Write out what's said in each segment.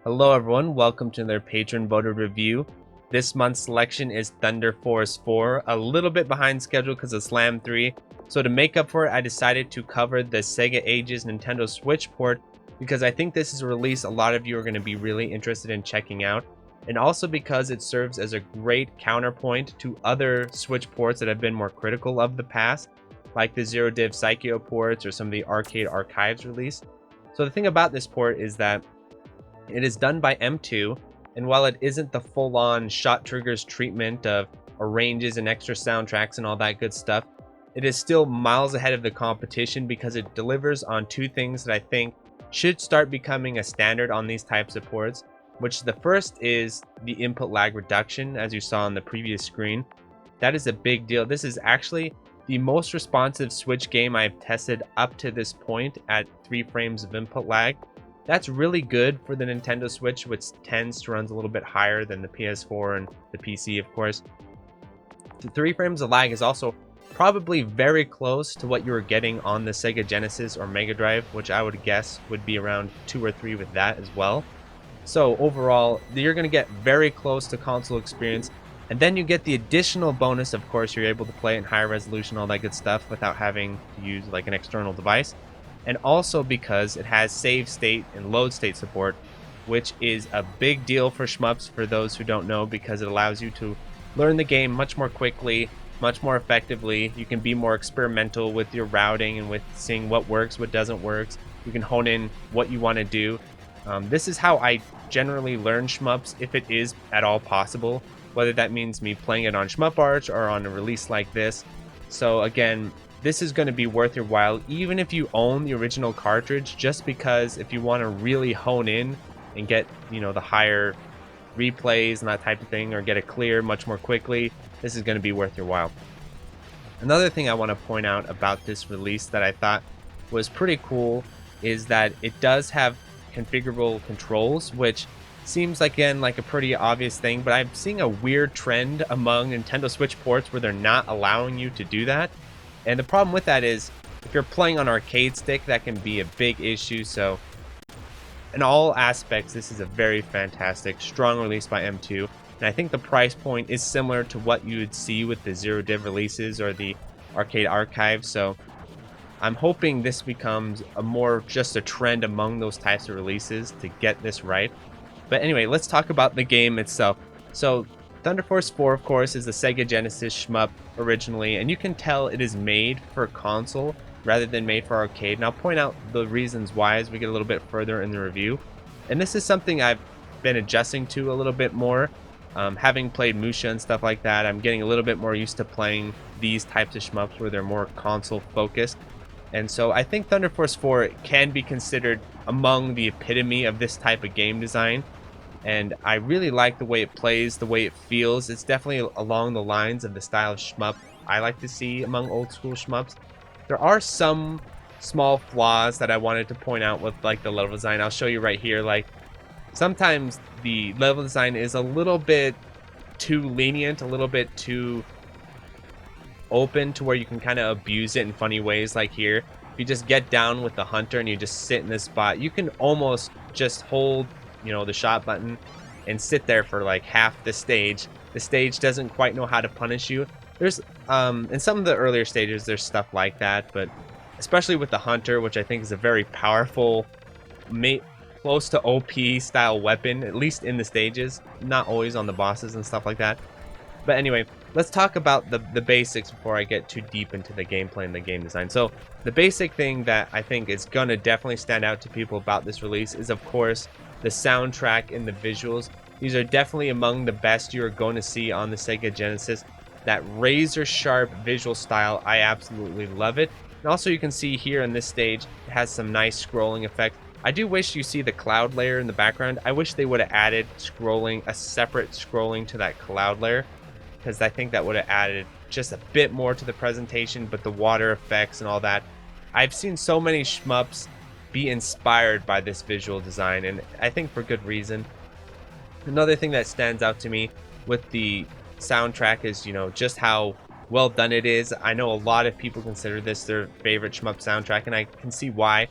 Hello everyone, welcome to another patron voted review. This month's selection is Thunder Force 4, a little bit behind schedule because of Slam 3. So to make up for it, I decided to cover the Sega Ages Nintendo Switch port because I think this is a release a lot of you are going to be really interested in checking out. And also because it serves as a great counterpoint to other Switch ports that have been more critical of the past, like the Zero Div Psycho ports or some of the Arcade Archives release. So the thing about this port is that it is done by M2, and while it isn't the full-on shot triggers treatment of arranges and extra soundtracks and all that good stuff, it is still miles ahead of the competition because it delivers on two things that I think should start becoming a standard on these types of ports, which the first is the input lag reduction, as you saw on the previous screen. That is a big deal. This is actually the most responsive Switch game I've tested up to this point at 3 frames of input lag. That's really good for the Nintendo Switch, which tends to run a little bit higher than the PS4 and the PC, of course. The 3 frames of lag is also probably very close to what you were getting on the Sega Genesis or Mega Drive, which I would guess would be around 2 or 3 with that as well. So overall, you're going to get very close to console experience, and then you get the additional bonus, of course, you're able to play it in higher resolution, all that good stuff, without having to use like an external device. And also because it has save state and load state support, which is a big deal for shmups, for those who don't know, because it allows you to learn the game much more quickly, much more effectively. You can be more experimental with your routing and with seeing what works, what doesn't work. You can hone in what you want to do. This is how I generally learn shmups, if it is at all possible, whether that means me playing it on Shmup Arch or on a release like this. So again, this is going to be worth your while, even if you own the original cartridge, just because if you want to really hone in and get, the higher replays and that type of thing, or get it clear much more quickly, this is going to be worth your while. Another thing I want to point out about this release that I thought was pretty cool is that it does have configurable controls, which seems again like a pretty obvious thing, but I'm seeing a weird trend among Nintendo Switch ports where they're not allowing you to do that. And the problem with that is, if you're playing on arcade stick, that can be a big issue. So in all aspects, this is a very fantastic, strong release by M2. And I think the price point is similar to what you would see with the Zero Div releases or the Arcade Archive. So I'm hoping this becomes just a trend among those types of releases to get this right. But anyway, let's talk about the game itself. So Thunder Force 4, of course, is the Sega Genesis shmup originally, and you can tell it is made for console rather than made for arcade. And I'll point out the reasons why as we get a little bit further in the review. And this is something I've been adjusting to a little bit more. Having played Musha and stuff like that, I'm getting a little bit more used to playing these types of shmups where they're more console focused. And so I think Thunder Force 4 can be considered among the epitome of this type of game design. And I really like the way it plays, the way it feels. It's definitely along the lines of the style of shmup I like to see among old school shmups. There are some small flaws that I wanted to point out with like the level design. I'll show you right here. Like sometimes the level design is a little bit too lenient, a little bit too open to where you can kind of abuse it in funny ways. Like here, if you just get down with the hunter and you just sit in this spot, you can almost just hold the shot button and sit there for like half the stage. The stage doesn't quite know how to punish you. There's in some of the earlier stages there's stuff like that, but especially with the hunter, which I think is a very powerful, close to OP style weapon, at least in the stages, not always on the bosses and stuff like that. But anyway, let's talk about the basics before I get too deep into the gameplay and the game design. So the basic thing that I think is gonna definitely stand out to people about this release is, of course, the soundtrack and the visuals. These are definitely among the best you're going to see on the Sega Genesis. That razor sharp visual style, I absolutely love it. And also you can see here on this stage, it has some nice scrolling effects. I do wish you see the cloud layer in the background. I wish they would have added a separate scrolling to that cloud layer, because I think that would have added just a bit more to the presentation. But the water effects and all that, I've seen so many shmups be inspired by this visual design, and I think for good reason. Another thing that stands out to me with the soundtrack is just how well done it is. I know a lot of people consider this their favorite shmup soundtrack, and I can see why.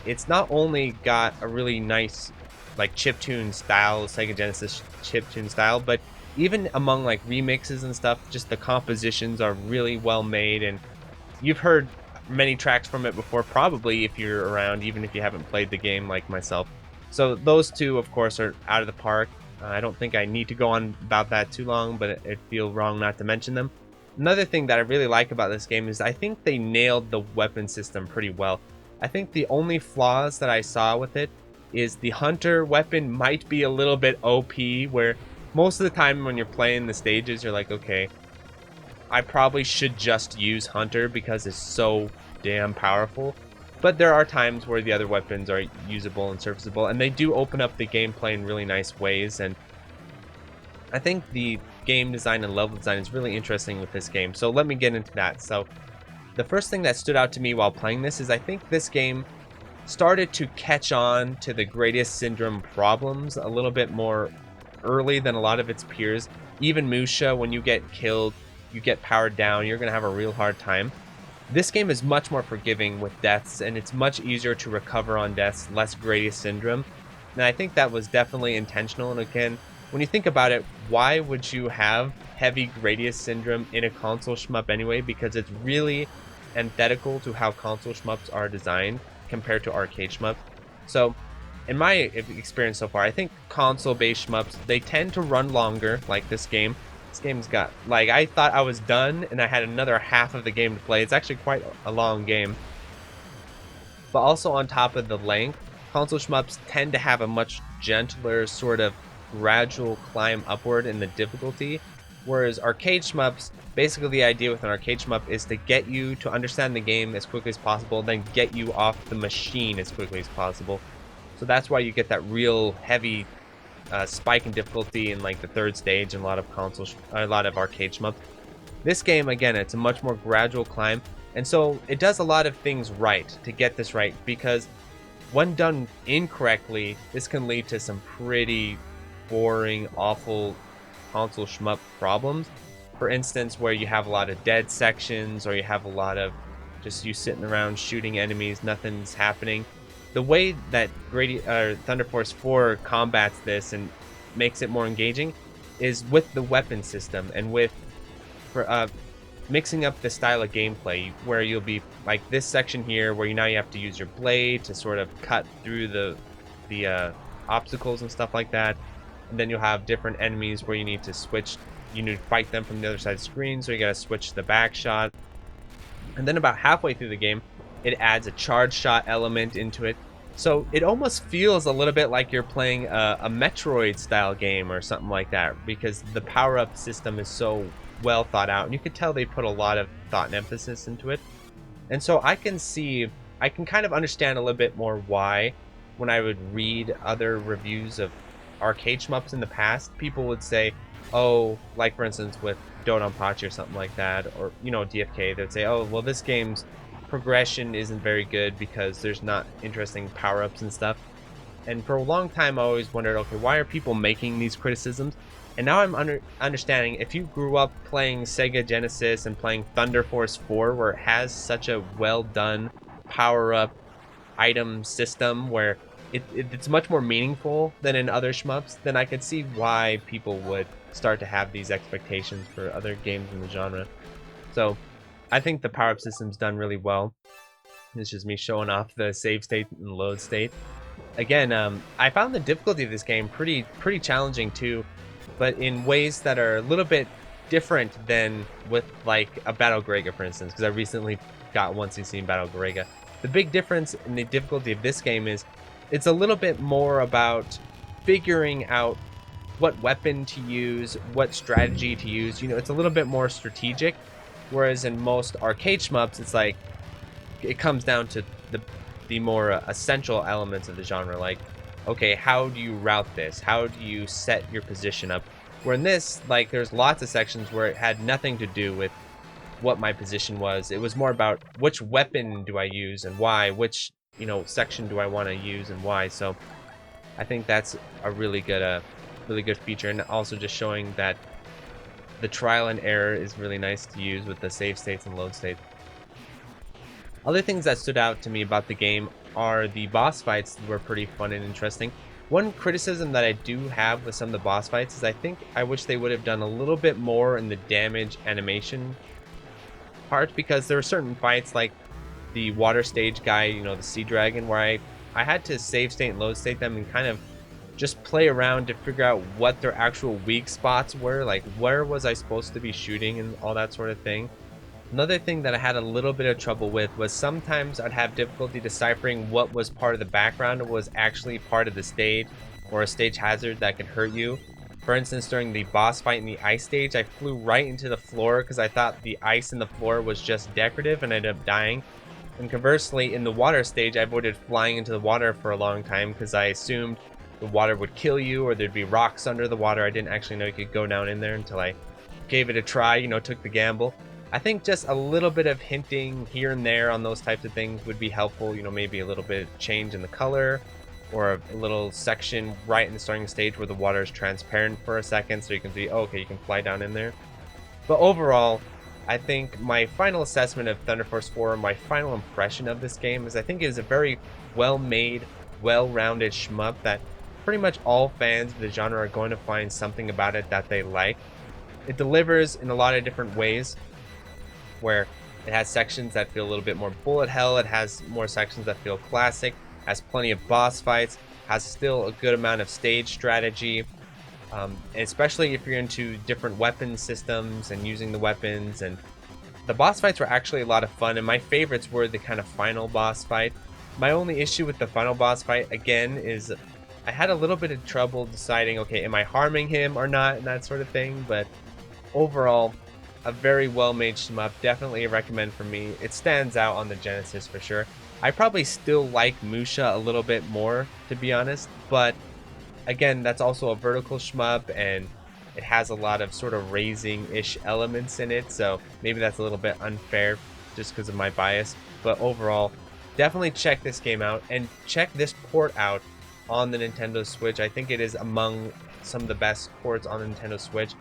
It's not only got a really nice like chiptune style, Sega Genesis chiptune style, but even among like remixes and stuff, just the compositions are really well made, and you've heard many tracks from it before, probably if you're around, even if you haven't played the game like myself. So those two, of course, are out of the park. I don't think I need to go on about that too long, but it'd feel wrong not to mention them. Another thing that I really like about this game is I think they nailed the weapon system pretty well. I think the only flaws that I saw with it is the hunter weapon might be a little bit OP, where most of the time when you're playing the stages, you're like, okay, I probably should just use hunter because it's so damn powerful. But there are times where the other weapons are usable and serviceable, and they do open up the gameplay in really nice ways. And I think the game design and level design is really interesting with this game. So let me get into that. So the first thing that stood out to me while playing this is I think this game started to catch on to the Gradius syndrome problems a little bit more early than a lot of its peers. Even Musha, when you get killed, you get powered down, you're going to have a real hard time. This game is much more forgiving with deaths, and it's much easier to recover on deaths, less Gradius syndrome. And I think that was definitely intentional. And again, when you think about it, why would you have heavy Gradius syndrome in a console shmup anyway? Because it's really antithetical to how console shmups are designed compared to arcade shmups. So in my experience so far, I think console-based shmups, they tend to run longer, like this game. This game's got, like, I thought I was done, and I had another half of the game to play. It's actually quite a long game. But also on top of the length, console shmups tend to have a much gentler sort of gradual climb upward in the difficulty, whereas arcade shmups, basically the idea with an arcade shmup is to get you to understand the game as quickly as possible, then get you off the machine as quickly as possible. So that's why you get that real heavy spike in difficulty in like the third stage and a lot of arcade shmups. This game, again, it's a much more gradual climb, and so it does a lot of things right to get this right, because when done incorrectly, this can lead to some pretty boring, awful console shmup problems. For instance, where you have a lot of dead sections, or you have a lot of just you sitting around shooting enemies, nothing's happening. The way that Thunder Force 4 combats this and makes it more engaging is with the weapon system and with mixing up the style of gameplay, where you'll be like this section here where you have to use your blade to sort of cut through the obstacles and stuff like that, and then you'll have different enemies where you need to fight them from the other side of the screen, so you gotta switch to the back shot. And then about halfway through the game, it adds a charge shot element into it. So it almost feels a little bit like you're playing a Metroid style game or something like that, because the power-up system is so well thought out, and you could tell they put a lot of thought and emphasis into it. And so I can kind of understand a little bit more why, when I would read other reviews of arcade shmups in the past, people would say, oh, like for instance with Dodonpachi or something like that, or DFK, they'd say, oh, well, this game's progression isn't very good because there's not interesting power-ups and stuff. And for a long time I always wondered, okay, why are people making these criticisms? And now I'm understanding, if you grew up playing Sega Genesis and playing Thunder Force 4, where it has such a well done power-up item system where it's much more meaningful than in other shmups, then I could see why people would start to have these expectations for other games in the genre. So I think the power-up system's done really well. It's just me showing off the save state and load state. Again, I found the difficulty of this game pretty challenging too, but in ways that are a little bit different than with like a Battle Grega, for instance, because I recently got 116 Battle Grega. The big difference in the difficulty of this game is it's a little bit more about figuring out what weapon to use, what strategy to use. It's a little bit more strategic. Whereas in most arcade shmups, it's like it comes down to the more essential elements of the genre, like, okay, how do you route this? How do you set your position up? Where in this, like, there's lots of sections where it had nothing to do with what my position was. It was more about which weapon do I use and why, which section do I want to use and why. So I think that's a really good feature, and also just showing that the trial and error is really nice to use with the save states and load states. Other things that stood out to me about the game are the boss fights were pretty fun and interesting. One criticism that I do have with some of the boss fights is I think I wish they would have done a little bit more in the damage animation part, because there were certain fights like the water stage guy, you know, the sea dragon, where I had to save state and load state them and kind of just play around to figure out what their actual weak spots were, like where was I supposed to be shooting and all that sort of thing. Another thing that I had a little bit of trouble with was sometimes I'd have difficulty deciphering what was part of the background and was actually part of the stage or a stage hazard that could hurt you. For instance, during the boss fight in the ice stage, I flew right into the floor because I thought the ice in the floor was just decorative and I ended up dying. And conversely, in the water stage, I avoided flying into the water for a long time because I assumed the water would kill you or there'd be rocks under the water. I didn't actually know you could go down in there until I gave it a try, you know, took the gamble. I think just a little bit of hinting here and there on those types of things would be helpful. You know, maybe a little bit of change in the color or a little section right in the starting stage where the water is transparent for a second so you can see, oh, okay, you can fly down in there. But overall, I think my final assessment of Thunder Force 4, my final impression of this game, is I think it is a very well-made, well-rounded shmup that pretty much all fans of the genre are going to find something about it that they like. It delivers in a lot of different ways, where it has sections that feel a little bit more bullet hell, it has more sections that feel classic, has plenty of boss fights, has still a good amount of stage strategy, especially if you're into different weapon systems and using the weapons. And the boss fights were actually a lot of fun, and my favorites were the kind of final boss fight. My only issue with the final boss fight, again, is I had a little bit of trouble deciding, okay, am I harming him or not, and that sort of thing. But overall, a very well-made shmup, definitely a recommend for me. It stands out on the Genesis for sure. I probably still like Musha a little bit more, to be honest, but again, that's also a vertical shmup, and it has a lot of sort of raising-ish elements in it, so maybe that's a little bit unfair just because of my bias. But overall, definitely check this game out, and check this port out on the Nintendo Switch. I think it is among some of the best ports on the Nintendo Switch.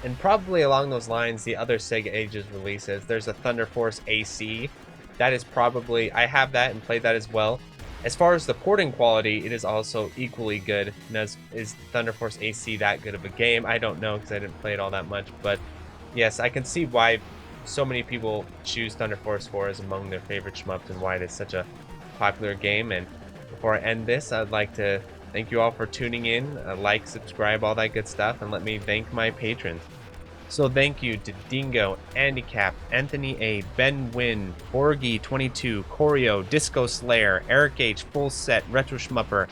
And probably along those lines, the other Sega Ages releases. There's a Thunder Force AC. That is probably, I have that and played that as well. As far as the porting quality, it is also equally good. And is Thunder Force AC that good of a game? I don't know because I didn't play it all that much. But yes, I can see why so many people choose Thunder Force 4 as among their favorite shmups and why it is such a popular game. And before I end this, I'd like to thank you all for tuning in. Like, subscribe, all that good stuff, and let me thank my patrons. So thank you to Dingo, Andy Cap, Anthony A, Ben Wynn, Borgie22, Corio, Disco Slayer, Eric H, Full Set, Retro Schmupper,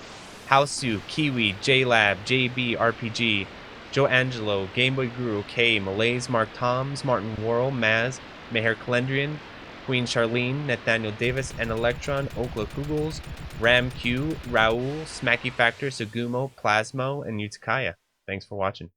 Hausu, Kiwi, JLab, JB RPG, Joe Angelo, Gameboy Guru, K, Malaise, Mark Toms, Martin Worrell, Maz, Meher Calendrian, Queen Charlene, Nathaniel Davis, and Electron, Okla Kugels, Ram Q, Raul, Smacky Factor, Sugumo, Plasmo, and Utakaya. Thanks for watching.